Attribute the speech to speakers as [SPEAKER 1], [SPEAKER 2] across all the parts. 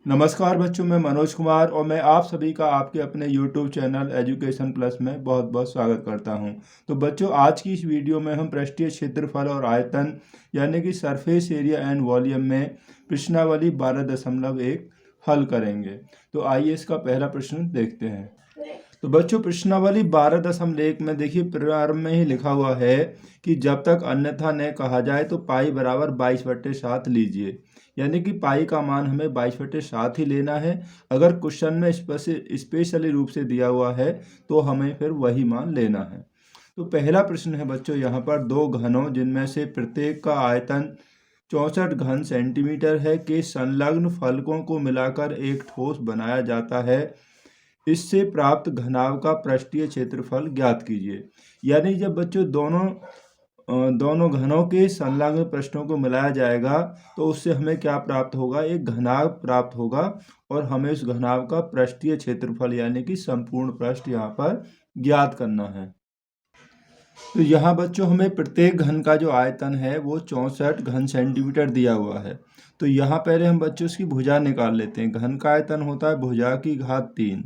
[SPEAKER 1] नमस्कार बच्चों, मैं मनोज कुमार और मैं आप सभी का आपके अपने YouTube चैनल एजुकेशन प्लस में बहुत बहुत स्वागत करता हूं। तो बच्चों, आज की इस वीडियो में हम पृष्ठीय क्षेत्रफल और आयतन यानी कि सरफेस एरिया एंड वॉल्यूम में प्रश्नावली 12.1 हल करेंगे। तो आइए इसका पहला प्रश्न देखते हैं। तो बच्चों, प्रश्नावली 12.1 में देखिए प्रारंभ में ही लिखा हुआ है कि जब तक अन्यथा न कहा जाए तो पाई बराबर 22/7 लीजिए। यानी कि पाई का मान हमें 22/7 ही लेना है। अगर क्वेश्चन में स्पेशली रूप से दिया हुआ है तो हमें फिर वही मान लेना है। तो पहला प्रश्न है बच्चों, यहाँ पर दो घनों जिनमें से प्रत्येक का आयतन 64 घन सेंटीमीटर है के संलग्न फलकों को मिलाकर एक ठोस बनाया जाता है। इससे प्राप्त घनाभ का पृष्ठीय क्षेत्रफल ज्ञात कीजिए। यानी जब बच्चों दोनों घनों के संलग्न पृष्ठों को मिलाया जाएगा तो उससे हमें क्या प्राप्त होगा, एक घनाभ प्राप्त होगा और हमें उस घनाभ का पृष्ठीय क्षेत्रफल यानी कि संपूर्ण पृष्ठ यहाँ पर ज्ञात करना है। तो यहाँ बच्चों हमें प्रत्येक घन का जो आयतन है वो 64 घन सेंटीमीटर दिया हुआ है। तो यहाँ पहले हम बच्चों उसकी भुजा निकाल लेते हैं। घन का आयतन होता है भुजा की घात 3,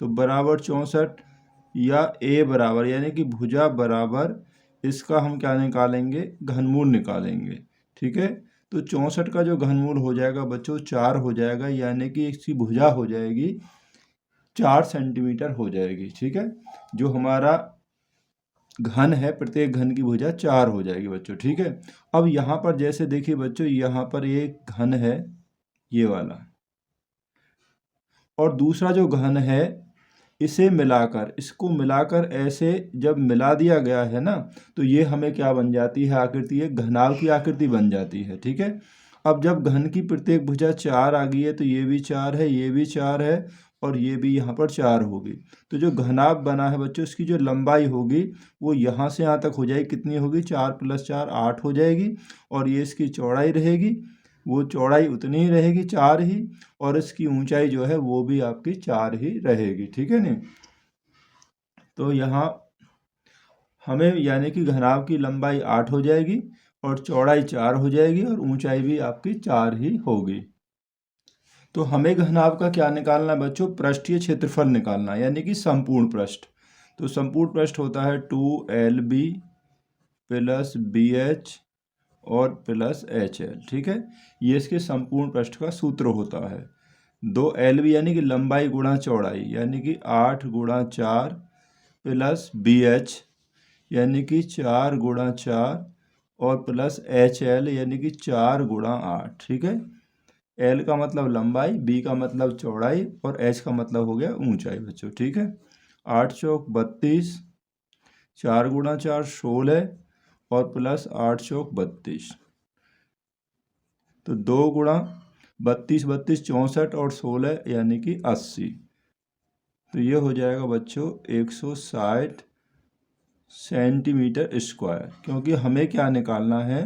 [SPEAKER 1] तो बराबर 64 या a बराबर यानी कि भुजा बराबर इसका हम क्या निकालेंगे, घनमूल निकालेंगे। ठीक है, तो 64 का जो घनमूल हो जाएगा बच्चों 4 हो जाएगा, यानी कि इसकी भुजा हो जाएगी 4 सेंटीमीटर हो जाएगी। ठीक है, जो हमारा घन है प्रत्येक घन की भुजा 4 हो जाएगी बच्चों। ठीक है, अब यहाँ पर जैसे देखिए बच्चों, यहाँ पर एक घन है ये वाला और दूसरा जो घन है इसको मिलाकर ऐसे जब मिला दिया गया है ना, तो ये हमें क्या बन जाती है, आकृति, एक घनाभ की आकृति बन जाती है। ठीक है, अब जब घन की प्रत्येक भुजा 4 आ गई है तो ये भी 4 है, ये भी 4 है और ये भी यहाँ पर 4 होगी। तो जो घनाभ बना है बच्चों, इसकी जो लंबाई होगी वो यहाँ से यहाँ तक हो जाएगी, कितनी होगी, 4 + 4 8 हो जाएगी। और ये इसकी चौड़ाई रहेगी, वो चौड़ाई उतनी ही रहेगी 4 ही, और इसकी ऊंचाई जो है वो भी आपकी 4 ही रहेगी। ठीक है नहीं, तो यहाँ हमें यानी कि घनाभ की लंबाई 8 हो जाएगी और चौड़ाई 4 हो जाएगी और ऊंचाई भी आपकी 4 ही होगी। तो हमें घनाभ का क्या निकालना है बच्चों, पृष्ठीय क्षेत्रफल निकालना है, यानी कि संपूर्ण पृष्ठ। तो संपूर्ण पृष्ठ होता है 2LB + BH और प्लस HL। ठीक है, ये इसके संपूर्ण पृष्ठ का सूत्र होता है। 2LB यानी कि लंबाई गुणा चौड़ाई, यानी कि 8 × 4 + BH यानी कि 4 × 4 और प्लस HL यानी कि 4 × 8। ठीक है, L का मतलब लंबाई, B का मतलब चौड़ाई और H का मतलब हो गया ऊंचाई बच्चों। ठीक है, 8 चौक 32, 4 × 4 16 और प्लस 8 चौक 32, तो 2 × 32 32 64 और 16 यानी कि 80। तो ये हो जाएगा बच्चों 160 सेंटीमीटर स्क्वायर, क्योंकि हमें क्या निकालना है,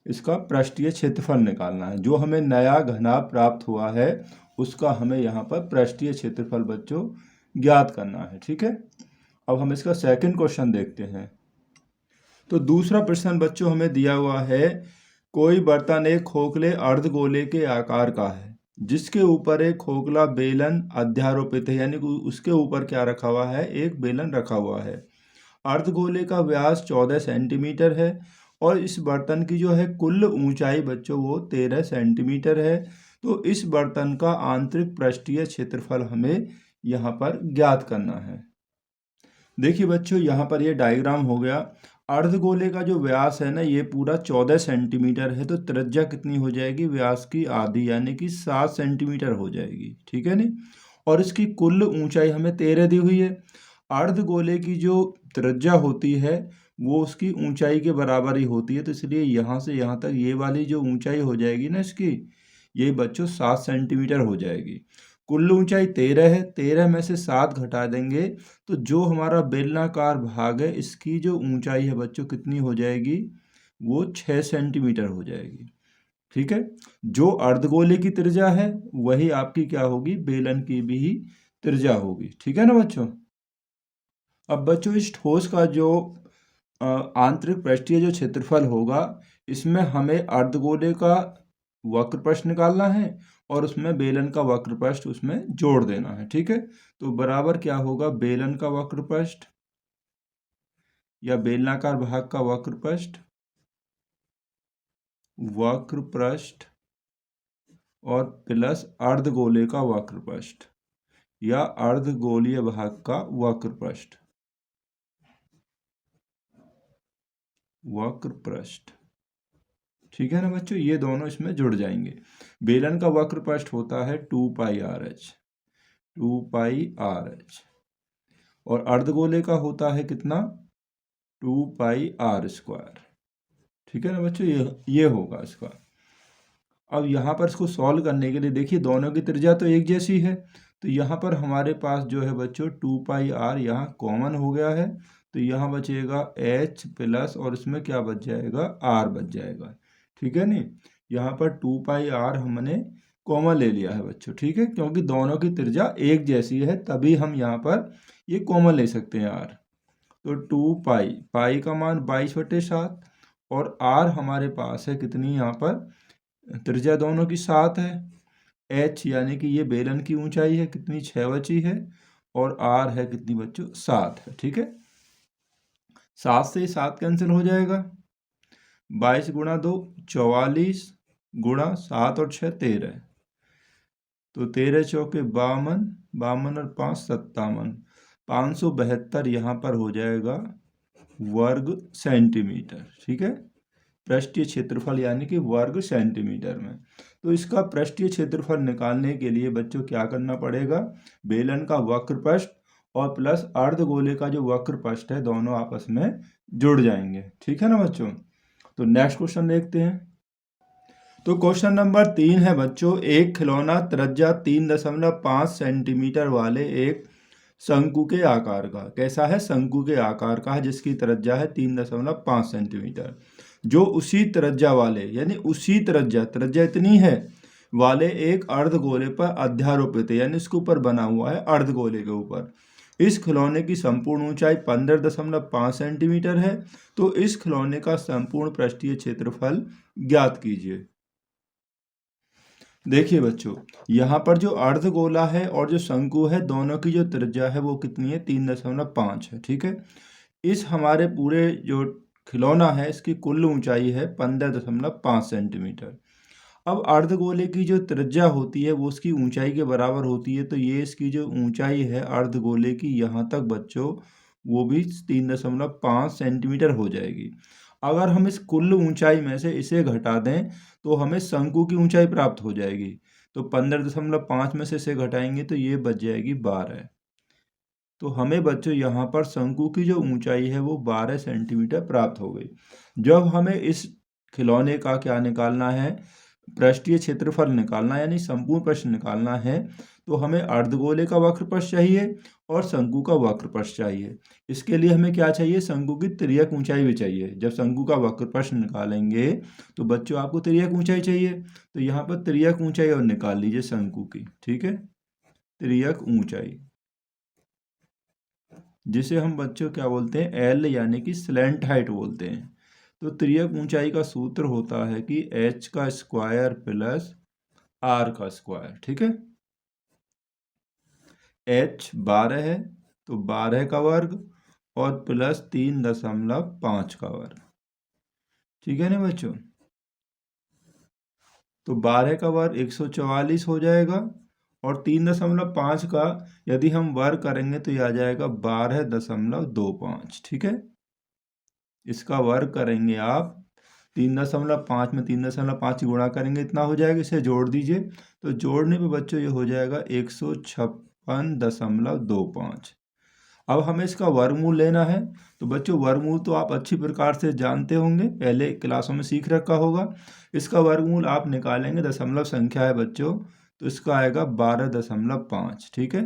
[SPEAKER 1] इसका पृष्ठीय क्षेत्रफल निकालना है। जो हमें नया घनाभ प्राप्त हुआ है उसका हमें यहाँ पर पृष्ठीय क्षेत्रफल बच्चों ज्ञात करना है। ठीक है, अब हम इसका सेकंड क्वेश्चन देखते हैं। तो दूसरा प्रश्न बच्चों हमें दिया हुआ है, कोई बर्तन एक खोखले अर्धगोले के आकार का है जिसके ऊपर एक खोखला बेलन अध्यारोपित है, यानी कि उसके ऊपर क्या रखा हुआ है, एक बेलन रखा हुआ है। अर्धगोले का व्यास 14 सेंटीमीटर है और इस बर्तन की जो है कुल ऊंचाई बच्चों वो 13 सेंटीमीटर है। तो इस बर्तन का आंतरिक पृष्ठीय क्षेत्रफल हमें यहाँ पर ज्ञात करना है। देखिए बच्चों, यहाँ पर ये डायग्राम हो गया। अर्धगोले का जो व्यास है ना ये पूरा 14 सेंटीमीटर है, तो त्रिज्या कितनी हो जाएगी, व्यास की आधी यानी कि 7 सेंटीमीटर हो जाएगी। ठीक है नहीं, और इसकी कुल ऊंचाई हमें 13 दी हुई है। अर्धगोले की जो त्रिज्या होती है वो उसकी ऊंचाई के बराबर ही होती है, तो इसलिए यहाँ से यहाँ तक ये वाली जो ऊंचाई हो जाएगी ना इसकी, ये बच्चों 7 सेंटीमीटर हो जाएगी। कुल ऊंचाई 13 है, 13 में से 7 घटा देंगे तो जो हमारा बेलनाकार भाग है इसकी जो ऊंचाई है बच्चों कितनी हो जाएगी, वो 6 सेंटीमीटर हो जाएगी। ठीक है, जो अर्धगोले की त्रिज्या है वही आपकी क्या होगी, बेलन की भी ही त्रिज्या होगी। ठीक है ना बच्चों। अब बच्चों इस ठोस का जो आंतरिक पृष्ठीय जो क्षेत्रफल होगा इसमें हमें अर्धगोले का वक्र प्रश्न निकालना है और उसमें बेलन का वक्रपृष्ठ उसमें जोड़ देना है। ठीक है, तो बराबर क्या होगा, बेलन का वक्रपृष्ठ या बेलनाकार भाग का वक्रपृष्ठ और प्लस अर्धगोले का वक्रपृष्ठ या अर्धगोलीय भाग का वक्रपृष्ठ। ठीक है ना बच्चों, ये दोनों इसमें जुड़ जाएंगे। बेलन का वक्रपृष्ठ होता है 2πRh, 2πRh, और अर्धगोले का होता है कितना, 2πr²। ठीक है ना बच्चों, ये होगा इसका। अब यहाँ पर इसको सॉल्व करने के लिए देखिए दोनों की त्रिज्या तो एक जैसी है, तो यहाँ पर हमारे पास जो है बच्चों 2πr यहाँ कॉमन हो गया है, तो यहाँ बचेगा h प्लस और इसमें क्या बच जाएगा, r बच जाएगा। ठीक है नहीं, यहाँ पर 2πr हमने कॉमन ले लिया है बच्चों। ठीक है, क्योंकि दोनों की त्रिज्या एक जैसी है तभी हम यहाँ पर ये कॉमन ले सकते हैं r। तो 2π, पाई का मान 22/7 और r हमारे पास है कितनी, यहाँ पर त्रिज्या दोनों की 7 है। h यानी कि ये बेलन की ऊंचाई है कितनी, 6 बची है, और r है कितनी बच्चों, 7 है। ठीक है, 7 से 7 कैंसिल हो जाएगा, 22 गुणा 2 44 गुणा 7 और 6 13, तो 13 चौके 52, 52 और 5 57, 572 यहाँ पर हो जाएगा वर्ग सेंटीमीटर। ठीक है, पृष्ठीय क्षेत्रफल यानी कि वर्ग सेंटीमीटर में। तो इसका पृष्ठीय क्षेत्रफल निकालने के लिए बच्चों क्या करना पड़ेगा, बेलन का वक्रपृष्ठ और प्लस अर्धगोले का जो वक्रपृष्ठ है दोनों आपस में जुड़ जाएंगे। ठीक है ना बच्चों, तो नेक्स्ट क्वेश्चन देखते हैं। तो क्वेश्चन नंबर 3 है बच्चों, एक खिलौना त्रिज्या 3.5 सेंटीमीटर वाले एक शंकु के आकार का, कैसा है, शंकु के आकार का है जिसकी त्रिज्या है 3.5 सेंटीमीटर, जो उसी त्रिज्या वाले यानी उसी त्रिज्या इतनी है वाले एक अर्धगोले पर अध्यारोपित है, यानी इसके ऊपर बना हुआ है अर्धगोले के ऊपर। इस खिलौने की संपूर्ण ऊंचाई 15.5 सेंटीमीटर है, तो इस खिलौने का संपूर्ण पृष्ठीय क्षेत्रफल ज्ञात कीजिए। देखिए बच्चों, यहाँ पर जो अर्धगोला है और जो शंकु है दोनों की जो त्रिज्या है वो कितनी है, 3.5 है। ठीक है, इस हमारे पूरे जो खिलौना है इसकी कुल ऊंचाई है 15.5 सेंटीमीटर। अब अर्धगोले की जो त्रिज्या होती है वो उसकी ऊंचाई के बराबर होती है, तो ये इसकी जो ऊंचाई है अर्धगोले की यहाँ तक बच्चों वो भी 3.5 सेंटीमीटर हो जाएगी। अगर हम इस कुल ऊंचाई में से इसे घटा दें तो हमें शंकु की ऊंचाई प्राप्त हो जाएगी, तो 15.5 में से इसे घटाएंगे तो ये बच जाएगी 12। तो हमें बच्चों यहाँ पर शंकु की जो ऊंचाई है वो 12 सेंटीमीटर प्राप्त हो गई। जब हमें इस खिलौने का क्या निकालना है, पृष्ठीय क्षेत्रफल निकालना यानी संपूर्ण पृष्ठ निकालना है, तो हमें अर्धगोले का वक्रपृष्ठ चाहिए और शंकु का वक्रपृष्ठ चाहिए। इसके लिए हमें क्या चाहिए, शंकु की तिर्यक ऊंचाई भी चाहिए। जब शंकु का वक्रपृष्ठ निकालेंगे तो बच्चों आपको तिर्यक ऊंचाई चाहिए, तो यहाँ पर तिर्यक ऊंचाई और निकाल लीजिए शंकु की। ठीक है, तिर्यक ऊंचाई जिसे हम बच्चों क्या बोलते हैं, एल यानी कि स्लैंट हाइट बोलते हैं। तो तिर्यक ऊंचाई का सूत्र होता है कि h का स्क्वायर प्लस r का स्क्वायर। ठीक है, h 12 है तो 12 का वर्ग और प्लस 3.5 का वर्ग। ठीक है ना बच्चों, तो 12 का वर्ग 144 हो जाएगा और 3.5 का यदि हम वर्ग करेंगे तो ये आ जाएगा 12.25। ठीक है, इसका वर्ग करेंगे आप 3.5 में 3.5 गुणा करेंगे इतना हो जाएगा, इसे जोड़ दीजिए तो जोड़ने पे बच्चों ये हो जाएगा 156.25। अब हमें इसका वर्गमूल लेना है, तो बच्चों वर्गमूल तो आप अच्छी प्रकार से जानते होंगे, पहले क्लासों में सीख रखा होगा। इसका वर्गमूल आप निकालेंगे, दशमलव संख्या है बच्चों, तो इसका आएगा 12.5। ठीक है,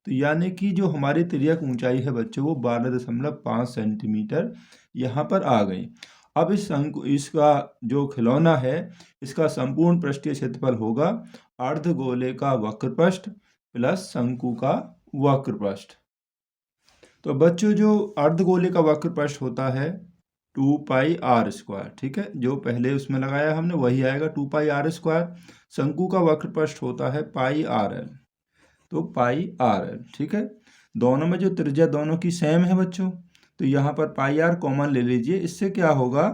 [SPEAKER 1] तो यानी कि जो हमारी तिर्यक ऊंचाई है बच्चों वो 12.5 सेंटीमीटर यहाँ पर आ गई। अब इसका जो खिलौना है इसका संपूर्ण पृष्ठीय क्षेत्रफल होगा अर्धगोले का वक्रपृष्ठ प्लस शंकु का वक्रपृष्ठ। तो बच्चों जो अर्धगोले का वक्रपृष्ठ होता है 2πr²। ठीक है, जो पहले उसमें लगाया हमने वही आएगा 2πr²। शंकु का वक्र पृष्ठ होता है पाई आर एल, तो पाई आर एल, ठीक है। दोनों में जो त्रिज्या दोनों की सेम है बच्चों, तो यहाँ पर पाई आर कॉमन ले लीजिए। इससे क्या होगा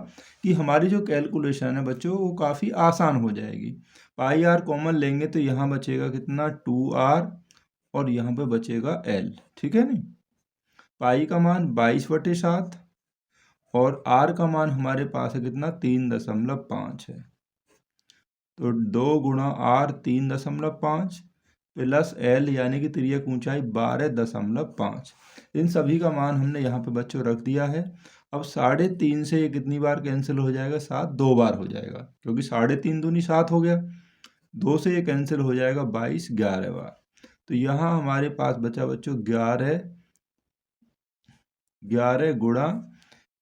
[SPEAKER 1] कि हमारी जो कैलकुलेशन है बच्चों वो काफ़ी आसान हो जाएगी। पाई आर कॉमन लेंगे तो यहाँ बचेगा कितना 2r और यहाँ पे बचेगा l, ठीक है नहीं। पाई का मान 22/7 और r का मान हमारे पास है कितना 3.5 है, तो 2 गुणा r 3.5 प्लस l यानी कि तिर्यक ऊंचाई 12.5। इन सभी का मान हमने यहाँ पे बच्चों रख दिया है। अब 3.5 से ये कितनी बार कैंसिल हो जाएगा, 7 2 बार हो जाएगा, क्योंकि 3.5 दूनी 7 हो गया। 2 से ये कैंसिल हो जाएगा 22 11 बार। तो यहाँ हमारे पास बचा बच्चों 11 गुणा,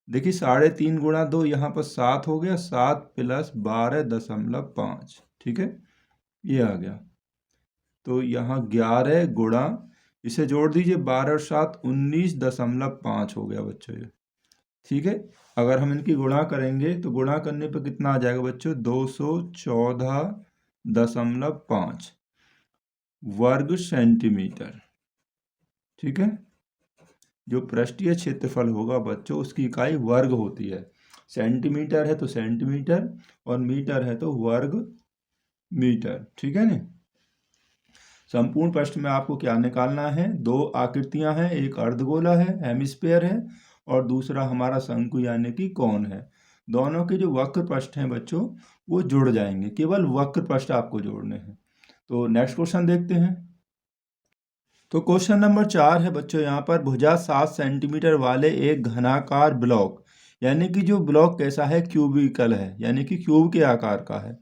[SPEAKER 1] देखिए 3.5 गुणा 2 यहाँ पर 7 हो गया, 7 प्लस 12.5, ठीक है, ये आ गया। तो यहाँ 11 गुणा, इसे जोड़ दीजिए 12 और 7 19.5 हो गया बच्चों ये, ठीक है। अगर हम इनकी गुणा करेंगे तो गुणा करने पर कितना आ जाएगा बच्चों 214.5 वर्ग सेंटीमीटर, ठीक है। जो पृष्ठीय क्षेत्रफल होगा बच्चों उसकी इकाई वर्ग होती है। सेंटीमीटर है तो सेंटीमीटर और मीटर है तो वर्ग मीटर, ठीक है ना। संपूर्ण पृष्ठ में आपको क्या निकालना है, दो आकृतियां हैं, एक अर्धगोला है हेमिस्फीयर है और दूसरा हमारा शंकु यानी कि कोन है। दोनों के जो वक्र पृष्ठ हैं बच्चों वो जुड़ जाएंगे, केवल वक्र पृष्ठ आपको जोड़ने हैं। तो नेक्स्ट क्वेश्चन देखते हैं। तो क्वेश्चन नंबर 4 है बच्चों, यहाँ पर भुजा 7 सेंटीमीटर वाले एक घनाकार ब्लॉक, यानी कि जो ब्लॉक कैसा है क्यूबिकल है, यानी कि क्यूब के आकार का है,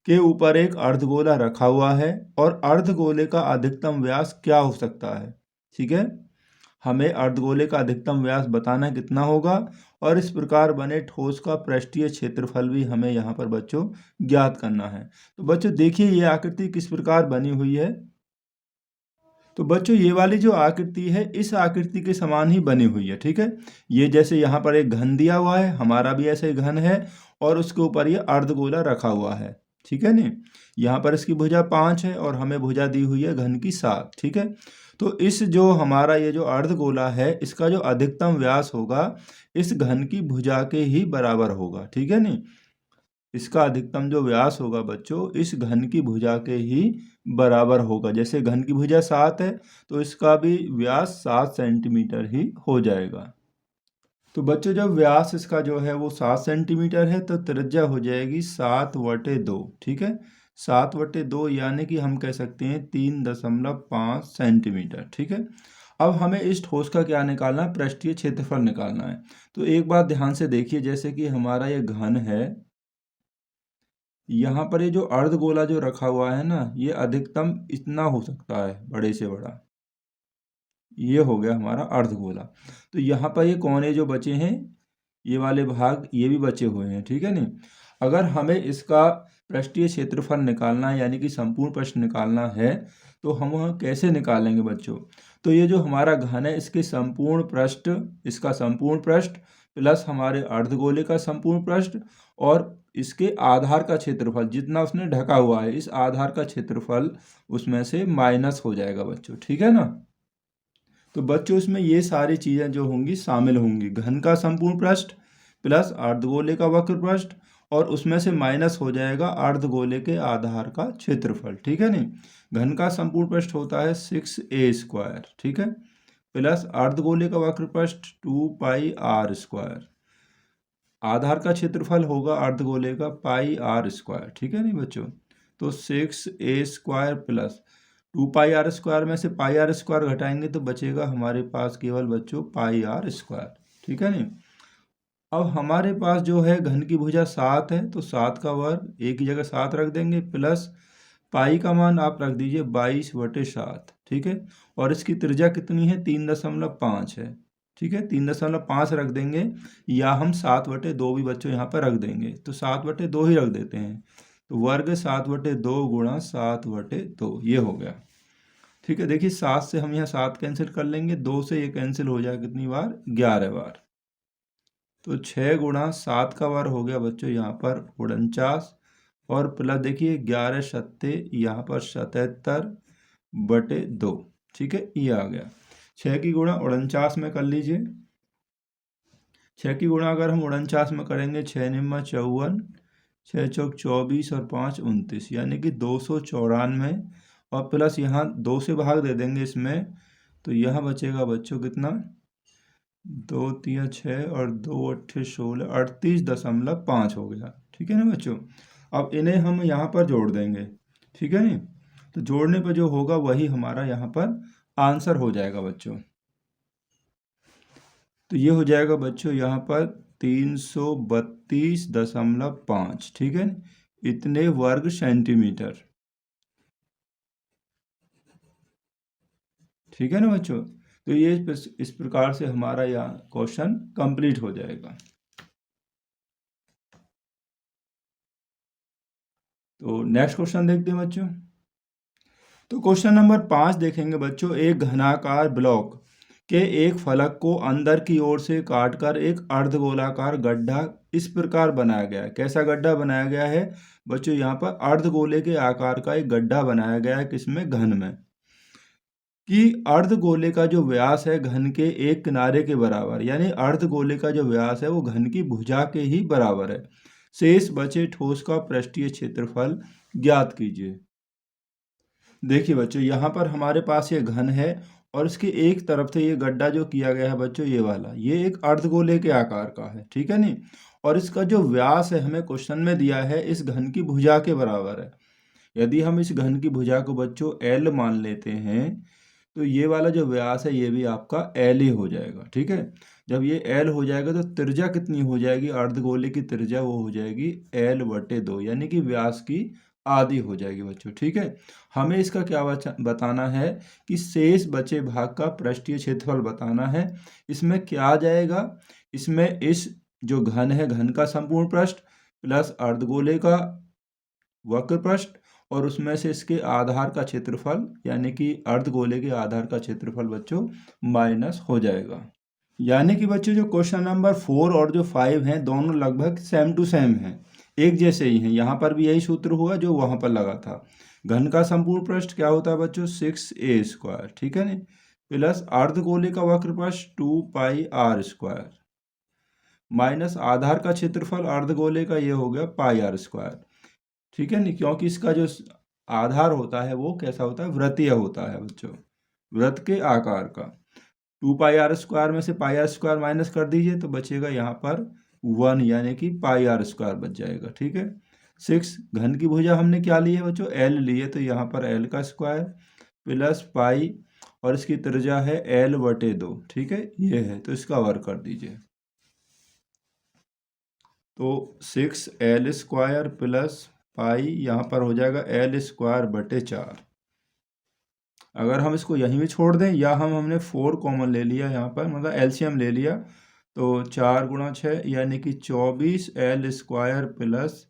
[SPEAKER 1] के ऊपर एक अर्धगोला रखा हुआ है और अर्धगोले का अधिकतम व्यास क्या हो सकता है, ठीक है। हमें अर्धगोले का अधिकतम व्यास बताना कितना होगा और इस प्रकार बने ठोस का पृष्ठीय क्षेत्रफल भी हमें यहाँ पर बच्चों ज्ञात करना है। तो बच्चों देखिए ये आकृति किस प्रकार बनी हुई है। तो बच्चों ये वाली जो आकृति है इस आकृति के समान ही बनी हुई है, ठीक है। ये जैसे यहाँ पर एक घन दिया हुआ है, हमारा भी ऐसे घन है और उसके ऊपर ये अर्धगोला रखा हुआ है, ठीक है नी। यहाँ पर इसकी भुजा 5 है और हमें भुजा दी हुई है घन की 7, ठीक है। तो इस जो हमारा ये जो अर्धगोला है इसका जो अधिकतम व्यास होगा इस घन की भुजा के ही बराबर होगा, ठीक है नी। इसका अधिकतम जो व्यास होगा बच्चों इस घन की भुजा के ही बराबर होगा। जैसे घन की भुजा 7 है तो इसका भी व्यास 7 सेंटीमीटर ही हो जाएगा। तो बच्चों जब व्यास इसका जो है वो 7 सेंटीमीटर है तो त्रिज्या हो जाएगी 7/2, ठीक है। 7/2 यानी कि हम कह सकते हैं 3.5 सेंटीमीटर, ठीक है। अब हमें इस ठोस का क्या निकालना है, पृष्ठीय क्षेत्रफल निकालना है। तो एक बात ध्यान से देखिए, जैसे कि हमारा ये घन है, यहाँ पर ये जो अर्धगोला जो रखा हुआ है ना ये अधिकतम इतना हो सकता है, बड़े से बड़ा, ये हो गया हमारा अर्धगोला। तो यहाँ पर ये कोने जो बचे हैं ये वाले भाग ये भी बचे हुए हैं, ठीक है नहीं। अगर हमें इसका पृष्ठीय क्षेत्रफल निकालना है यानी कि संपूर्ण पृष्ठ निकालना है तो हम वह कैसे निकालेंगे बच्चों। तो ये जो हमारा घन है इसके संपूर्ण पृष्ठ, इसका संपूर्ण पृष्ठ प्लस हमारे अर्धगोले का संपूर्ण पृष्ठ और इसके आधार का क्षेत्रफल जितना उसने ढका हुआ है इस आधार का क्षेत्रफल उसमें से माइनस हो जाएगा बच्चों, ठीक है ना। तो बच्चों इसमें ये सारी चीज़ें जो होंगी शामिल होंगी, घन का संपूर्ण पृष्ठ प्लस अर्धगोले का वक्र पृष्ठ और उसमें से माइनस हो जाएगा अर्धगोले के आधार का क्षेत्रफल, ठीक है नहीं। घन का संपूर्ण पृष्ठ होता है 6a², ठीक है, प्लस अर्धगोले का वक्र पृष्ठ 2πr², आधार का क्षेत्रफल होगा अर्धगोले का πr², ठीक है नहीं बच्चों। तो 6a² प्लस 2πr² में से πr² घटाएंगे तो बचेगा हमारे पास केवल बच्चों πr², ठीक है नहीं। अब हमारे पास जो है घन की भुजा 7 है तो 7 का वर्ग एक ही जगह 7 रख देंगे प्लस पाई का मान आप रख दीजिए 22/7, ठीक है। और इसकी त्रिज्या कितनी है 3.5 है, ठीक है, 3.5 रख देंगे या हम 7/2 भी बच्चों यहाँ पर रख देंगे, तो 7/2 ही रख देते हैं। तो वर्ग 7/2 गुणा 7/2 ये हो गया, ठीक है। देखिए 7 से हम यहाँ 7 कैंसिल कर लेंगे, 2 से ये कैंसिल हो जाएगा कितनी बार 11 बार। तो 6 गुणा 7 का वर्ग हो गया बच्चों यहाँ पर 49 और प्लस देखिए 11 सत्ते यहाँ पर 77/2, ठीक है, ये आ गया। 6 की गुणा 49 में कर लीजिए। 6 की गुणा अगर हम 49 में करेंगे, 6 निम्मा 54, 6 चौक 24 और 5 29, यानी कि 294। और प्लस यहाँ 2 से भाग दे देंगे इसमें, तो यहाँ बचेगा बच्चों कितना, 2 3 6 और 2 8 16, 38.5 हो गया, ठीक है ना बच्चों। अब इन्हें हम यहाँ पर जोड़ देंगे, ठीक है नी। तो जोड़ने पर जो होगा वही हमारा यहाँ पर आंसर हो जाएगा बच्चों। तो ये हो जाएगा बच्चों यहाँ पर 332.5, ठीक है, इतने वर्ग सेंटीमीटर, ठीक है ना बच्चों। तो ये इस प्रकार से हमारा यह क्वेश्चन कंप्लीट हो जाएगा। तो नेक्स्ट क्वेश्चन देखते हैं बच्चों। तो क्वेश्चन नंबर 5 देखेंगे बच्चों। एक घनाकार ब्लॉक के एक फलक को अंदर की ओर से काटकर एक अर्धगोलाकार गड्ढा इस प्रकार बनाया गया है। कैसा गड्ढा बनाया गया है बच्चों, यहाँ पर अर्धगोले के आकार का एक गड्ढा बनाया गया है, किसमें, घन में, कि अर्धगोले का जो व्यास है घन के एक किनारे के बराबर, यानी अर्धगोले का जो व्यास है वो घन की भुजा के ही बराबर है। शेष बचे ठोस का पृष्ठीय क्षेत्रफल ज्ञात कीजिए। देखिए बच्चों, यहाँ पर हमारे पास ये घन है और इसके एक तरफ से ये गड्ढा जो किया गया है बच्चों, ये वाला, ये एक अर्धगोले के आकार का है, ठीक है नी। और इसका जो व्यास है हमें क्वेश्चन में दिया है इस घन की भुजा के बराबर है। यदि हम इस घन की भुजा को बच्चों L मान लेते हैं, तो ये वाला जो व्यास है ये भी आपका L ही हो जाएगा, ठीक है। जब ये L हो जाएगा तो त्रिज्या कितनी हो जाएगी, अर्धगोले की त्रिज्या वो हो जाएगी L/2, यानी कि व्यास की आधी हो जाएगी बच्चों, ठीक है। हमें इसका क्या बताना है कि शेष बचे भाग का पृष्ठीय क्षेत्रफल बताना है। इसमें क्या आ जाएगा, इसमें इस जो घन है घन का संपूर्ण पृष्ठ प्लस अर्धगोले का वक्र पृष्ठ और उसमें से इसके आधार का क्षेत्रफल, यानी कि अर्धगोले के आधार का क्षेत्रफल बच्चों माइनस हो जाएगा। यानी कि बच्चों जो क्वेश्चन नंबर 4 और जो 5 हैं दोनों लगभग सेम टू सेम हैं, एक जैसे ही हैं। यहाँ पर भी यही सूत्र हुआ जो वहाँ पर लगा था। घन का संपूर्ण पृष्ठ क्या होता है बच्चों, 6a², ठीक है ना, प्लस अर्धगोले का वक्र पृष्ठ 2πr², माइनस आधार का क्षेत्रफल अर्धगोले का ये हो गया πr², ठीक है नी। क्योंकि इसका जो आधार होता है वो कैसा होता है, वृत्तीय होता है बच्चों, वृत्त के आकार का। 2πr² में से πr² माइनस कर दीजिए तो बचेगा यहाँ पर 1, यानी कि πr² बच जाएगा, ठीक है। 6 घन की भुजा हमने क्या ली है बच्चों, L लिए, तो यहाँ पर L का स्क्वायर प्लस पाई और इसकी त्रिज्या है L/2, ठीक है, ये है, तो इसका वर्ग कर दीजिए। तो 6L² प्लस पाई यहाँ पर हो जाएगा L²/4। अगर हम इसको यहीं भी छोड़ दें या हमने 4 कॉमन ले लिया यहाँ पर, मतलब एलसीएम ले लिया, तो 4 × 6 यानी कि 24L² प्लस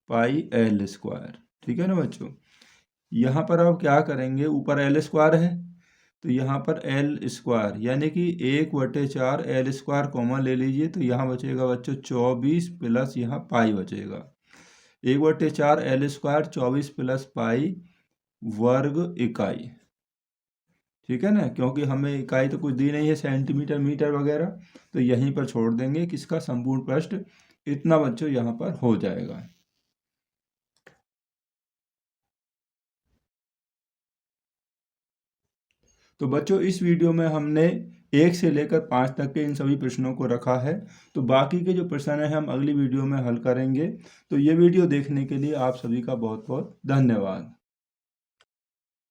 [SPEAKER 1] πL², ठीक है ना बच्चों। यहाँ पर अब क्या करेंगे, ऊपर L² है तो यहाँ पर L² यानी कि 1/4 L² कॉमन ले लीजिए, तो यहाँ बचेगा बच्चों 24 प्लस यहाँ पाई बचेगा, 1/4 L² 24 प्लस पाई वर्ग इकाई, ठीक है ना। क्योंकि हमें इकाई तो कुछ दी नहीं है, सेंटीमीटर मीटर वगैरह, तो यहीं पर छोड़ देंगे कि इसका संपूर्ण पृष्ठ इतना बच्चों यहाँ पर हो जाएगा। तो बच्चों इस वीडियो में हमने 1 से लेकर 5 तक के इन सभी प्रश्नों को रखा है। तो बाकी के जो प्रश्न हैं हम अगली वीडियो में हल करेंगे। तो ये वीडियो देखने के लिए आप सभी का बहुत बहुत धन्यवाद।